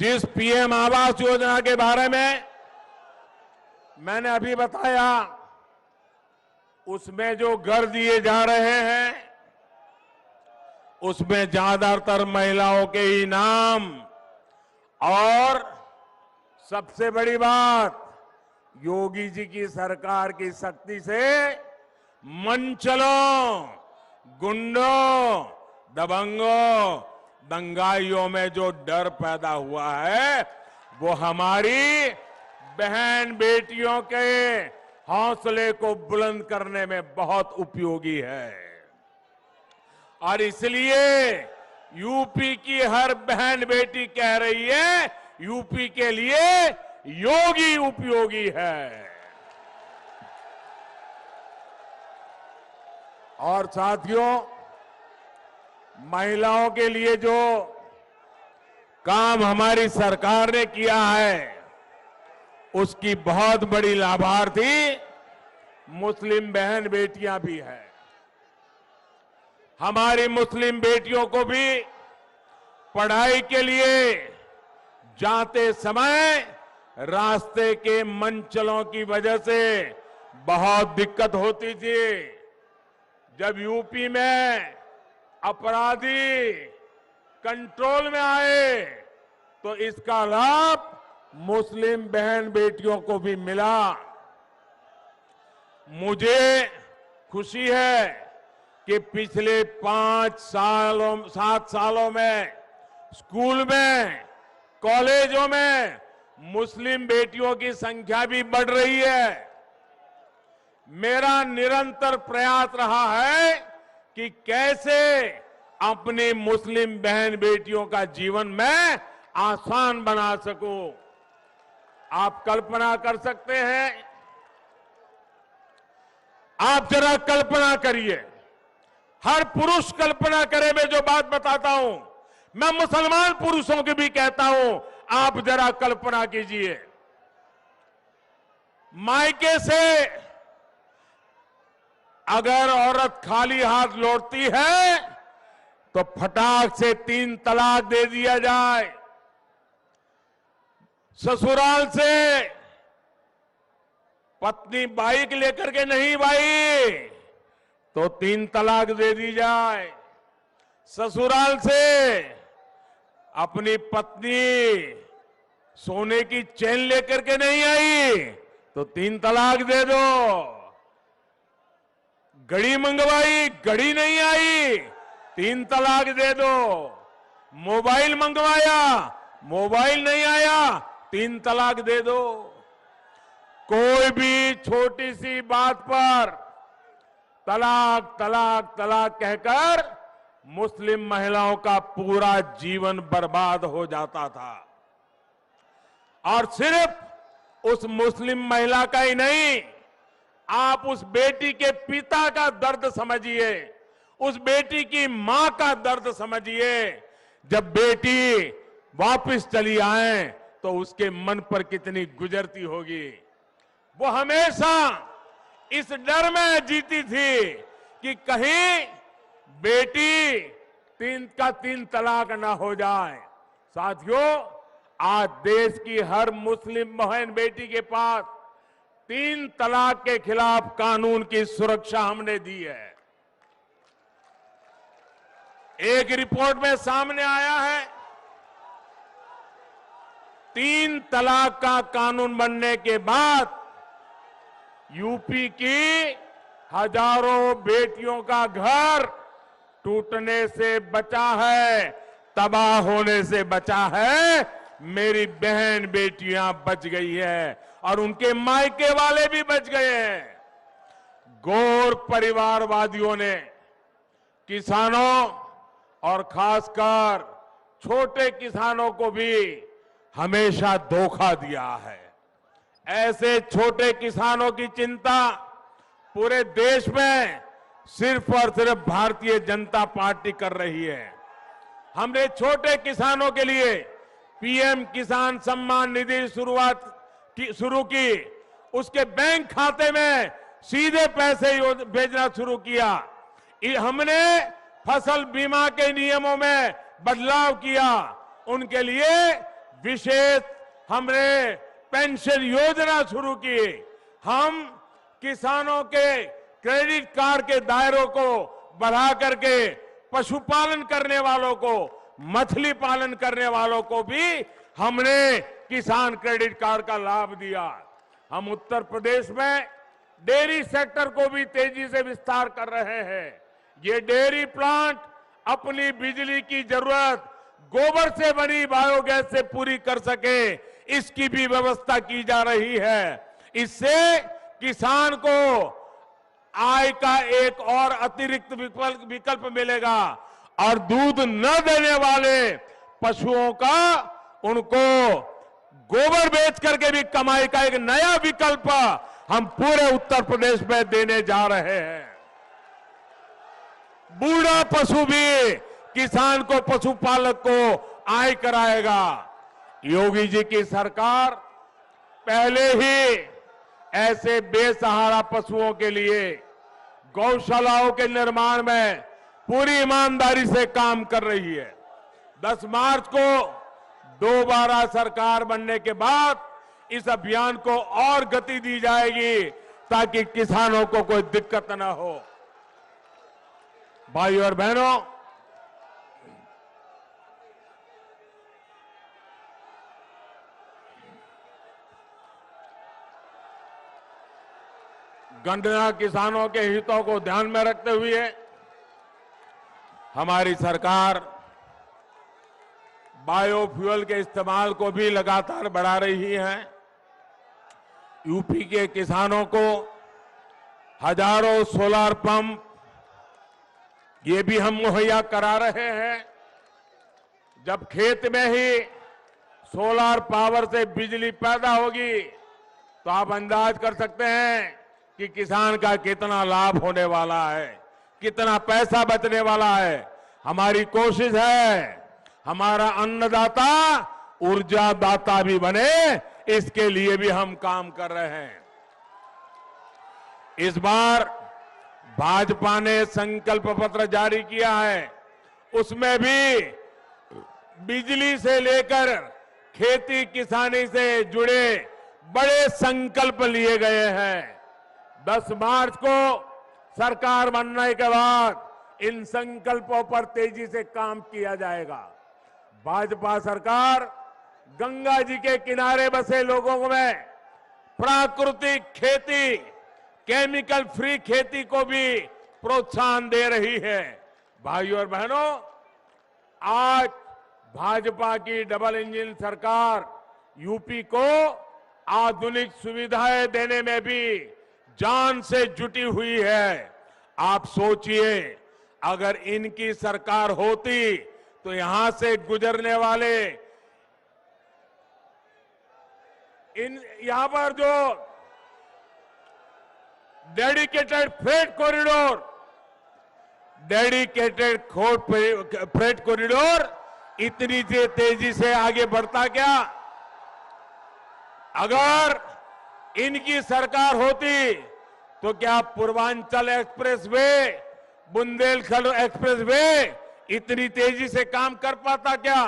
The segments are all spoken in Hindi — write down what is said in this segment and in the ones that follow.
जिस पीएम आवास योजना के बारे में मैंने अभी बताया, उसमें जो घर दिए जा रहे हैं उसमें ज्यादातर महिलाओं के ही नाम, और सबसे बड़ी बात, योगी जी की सरकार की शक्ति से मनचलों, गुंडों, दबंगों, दंगाइयों में जो डर पैदा हुआ है वो हमारी बहन बेटियों के हौसले को बुलंद करने में बहुत उपयोगी है। और इसलिए यूपी की हर बहन बेटी कह रही है, यूपी के लिए योगी उपयोगी है। और साथियों, महिलाओं के लिए जो काम हमारी सरकार ने किया है उसकी बहुत बड़ी लाभार्थी मुस्लिम बहन बेटियां भी हैं। हमारी मुस्लिम बेटियों को भी पढ़ाई के लिए जाते समय रास्ते के मनचलों की वजह से बहुत दिक्कत होती थी। जब यूपी में अपराधी कंट्रोल में आए तो इसका लाभ मुस्लिम बहन बेटियों को भी मिला। मुझे खुशी है कि पिछले 7 सालों में स्कूल में, कॉलेजों में मुस्लिम बेटियों की संख्या भी बढ़ रही है। मेरा निरंतर प्रयास रहा है कि कैसे अपनी मुस्लिम बहन बेटियों का जीवन मैं आसान बना सकूं। आप कल्पना कर सकते हैं, आप जरा कल्पना करिए, हर पुरुष कल्पना करे। मैं जो बात बताता हूं मैं मुसलमान पुरुषों की भी कहता हूं, आप जरा कल्पना कीजिए, मायके से अगर औरत खाली हाथ लौटती है तो फटाक से 3 तलाक दे दिया जाए। ससुराल से पत्नी बाइक लेकर के नहीं भाई तो 3 तलाक दे दी जाए। ससुराल से अपनी पत्नी सोने की चेन लेकर के नहीं आई तो 3 तलाक दे दो। घड़ी मंगवाई, घड़ी नहीं आई, 3 तलाक दे दो। मोबाइल मंगवाया, मोबाइल नहीं आया, 3 तलाक दे दो। कोई भी छोटी सी बात पर तलाक तलाक तलाक कहकर मुस्लिम महिलाओं का पूरा जीवन बर्बाद हो जाता था। और सिर्फ उस मुस्लिम महिला का ही नहीं, आप उस बेटी के पिता का दर्द समझिए, उस बेटी की मां का दर्द समझिए। जब बेटी वापस चली आए तो उसके मन पर कितनी गुजरती होगी। वो हमेशा इस डर में जीती थी कि कहीं बेटी 3 तलाक ना हो जाए। साथियों, आज देश की हर मुस्लिम बहन बेटी के पास 3 तलाक के खिलाफ कानून की सुरक्षा हमने दी है। एक रिपोर्ट में सामने आया है, 3 तलाक का कानून बनने के बाद यूपी की हजारों बेटियों का घर टूटने से बचा है, तबाह होने से बचा है। मेरी बहन बेटियां बच गई है और उनके मायके वाले भी बच गए हैं। गौर परिवारवादियों ने किसानों और खासकर छोटे किसानों को भी हमेशा धोखा दिया है। ऐसे छोटे किसानों की चिंता पूरे देश में सिर्फ और सिर्फ भारतीय जनता पार्टी कर रही है। हमने छोटे किसानों के लिए पीएम किसान सम्मान निधि शुरू की, उसके बैंक खाते में सीधे पैसे भेजना शुरू किया। हमने फसल बीमा के नियमों में बदलाव किया, उनके लिए विशेष हमने पेंशन योजना शुरू की। हम किसानों के क्रेडिट कार्ड के दायरों को बढ़ा करके पशुपालन करने वालों को, मछली पालन करने वालों को भी हमने किसान क्रेडिट कार्ड का लाभ दिया। हम उत्तर प्रदेश में डेयरी सेक्टर को भी तेजी से विस्तार कर रहे हैं। ये डेयरी प्लांट अपनी बिजली की जरूरत गोबर से बनी बायोगैस से पूरी कर सके, इसकी भी व्यवस्था की जा रही है। इससे किसान को आय का एक और अतिरिक्त विकल्प मिलेगा और दूध न देने वाले पशुओं का उनको गोबर बेच करके भी कमाई का एक नया विकल्प हम पूरे उत्तर प्रदेश में देने जा रहे हैं। बूढ़ा पशु भी किसान को, पशुपालक को आय कराएगा। योगी जी की सरकार पहले ही ऐसे बेसहारा पशुओं के लिए गौशालाओं के निर्माण में पूरी ईमानदारी से काम कर रही है। 10 मार्च को दोबारा सरकार बनने के बाद इस अभियान को और गति दी जाएगी ताकि किसानों को कोई दिक्कत न हो। भाइयों और बहनों, गन्ना किसानों के हितों को ध्यान में रखते हुए हमारी सरकार बायोफ्यूल के इस्तेमाल को भी लगातार बढ़ा रही है। यूपी के किसानों को हजारों सोलर पंप ये भी हम मुहैया करा रहे हैं। जब खेत में ही सोलर पावर से बिजली पैदा होगी तो आप अंदाज कर सकते हैं कि किसान का कितना लाभ होने वाला है, कितना पैसा बचने वाला है। हमारी कोशिश है हमारा अन्नदाता ऊर्जा दाता भी बने, इसके लिए भी हम काम कर रहे हैं। इस बार भाजपा ने संकल्प पत्र जारी किया है, उसमें भी बिजली से लेकर खेती किसानी से जुड़े बड़े संकल्प लिए गए हैं। 10 मार्च को सरकार बनने के बाद इन संकल्पों पर तेजी से काम किया जाएगा। भाजपा सरकार गंगा जी के किनारे बसे लोगों में प्राकृतिक खेती, केमिकल फ्री खेती को भी प्रोत्साहन दे रही है। भाइयों और बहनों, आज भाजपा की डबल इंजन सरकार यूपी को आधुनिक सुविधाएं देने में भी जान से जुटी हुई है। आप सोचिए, अगर इनकी सरकार होती तो यहां से गुजरने वाले यहां पर जो डेडिकेटेड फ्रेट कॉरिडोर इतनी तेजी से आगे बढ़ता क्या? अगर इनकी सरकार होती तो क्या पूर्वांचल एक्सप्रेसवे, बुंदेलखंड एक्सप्रेसवे इतनी तेजी से काम कर पाता क्या?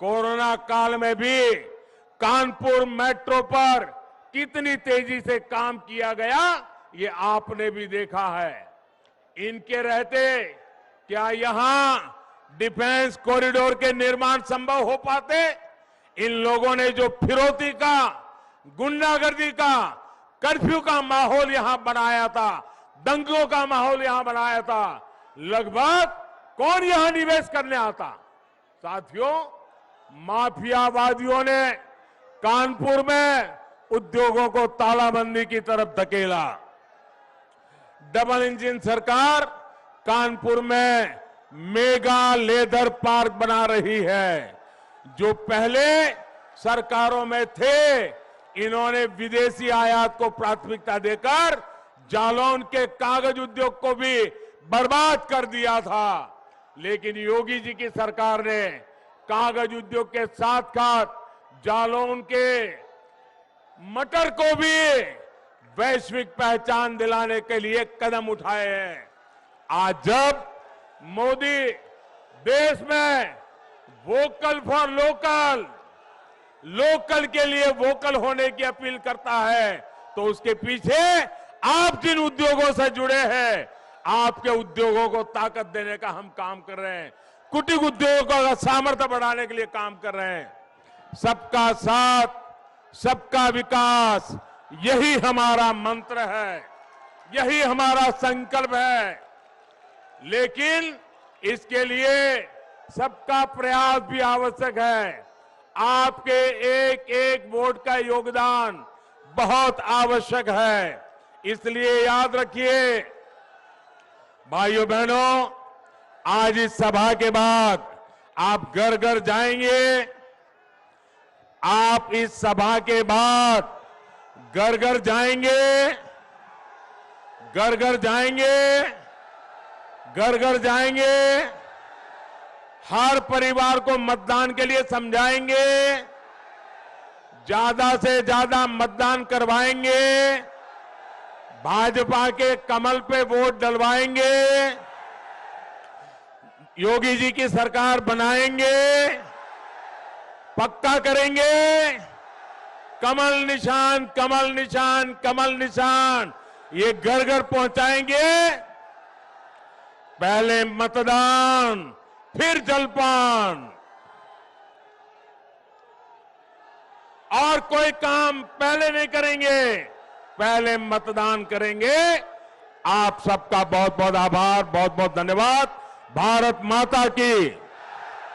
कोरोना काल में भी कानपुर मेट्रो पर कितनी तेजी से काम किया गया, ये आपने भी देखा है। इनके रहते क्या यहां डिफेंस कॉरिडोर के निर्माण संभव हो पाते? इन लोगों ने जो फिरौती का, गुंडागर्दी का, कर्फ्यू का माहौल यहां बनाया था, दंगों का माहौल यहां बनाया था, लगभग कौन यहां निवेश करने आता? साथियों, माफियावादियों ने कानपुर में उद्योगों को तालाबंदी की तरफ धकेला। डबल इंजन सरकार कानपुर में मेगा लेदर पार्क बना रही है। जो पहले सरकारों में थे, इन्होंने विदेशी आयात को प्राथमिकता देकर जालौन के कागज उद्योग को भी बर्बाद कर दिया था। लेकिन योगी जी की सरकार ने कागज उद्योग के साथ साथ जालौन के मटर को भी वैश्विक पहचान दिलाने के लिए कदम उठाए हैं। आज जब मोदी देश में वोकल फॉर लोकल, लोकल के लिए वोकल होने की अपील करता है, तो उसके पीछे आप जिन उद्योगों से जुड़े हैं, आपके उद्योगों को ताकत देने का हम काम कर रहे हैं। कुटीर उद्योगों का सामर्थ्य बढ़ाने के लिए काम कर रहे हैं। सबका साथ, सबका विकास, यही हमारा मंत्र है, यही हमारा संकल्प है। लेकिन इसके लिए सबका प्रयास भी आवश्यक है। आपके एक एक वोट का योगदान बहुत आवश्यक है। इसलिए याद रखिए भाइयों बहनों, आज इस सभा के बाद आप घर घर जाएंगे। आप इस सभा के बाद घर घर जाएंगे, घर घर जाएंगे, घर घर जाएंगे, हर परिवार को मतदान के लिए समझाएंगे, ज्यादा से ज्यादा मतदान करवाएंगे, भाजपा के कमल पे वोट डलवाएंगे, योगी जी की सरकार बनाएंगे, पक्का करेंगे। कमल निशान, कमल निशान, कमल निशान, ये घर घर पहुंचाएंगे। पहले मतदान, फिर जलपान, और कोई काम पहले नहीं करेंगे, पहले मतदान करेंगे। आप सबका बहुत बहुत आभार, बहुत बहुत धन्यवाद। भारत माता की,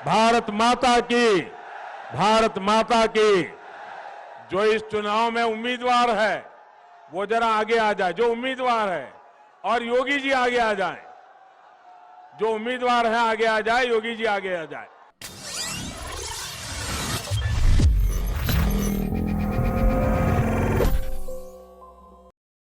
भारत माता की, भारत माता की। जो इस चुनाव में उम्मीदवार है वो जरा आगे आ जाए, जो उम्मीदवार है, और योगी जी आगे आ जाए। जो उम्मीदवार है आगे आ जाए, योगी जी आगे आ जाए।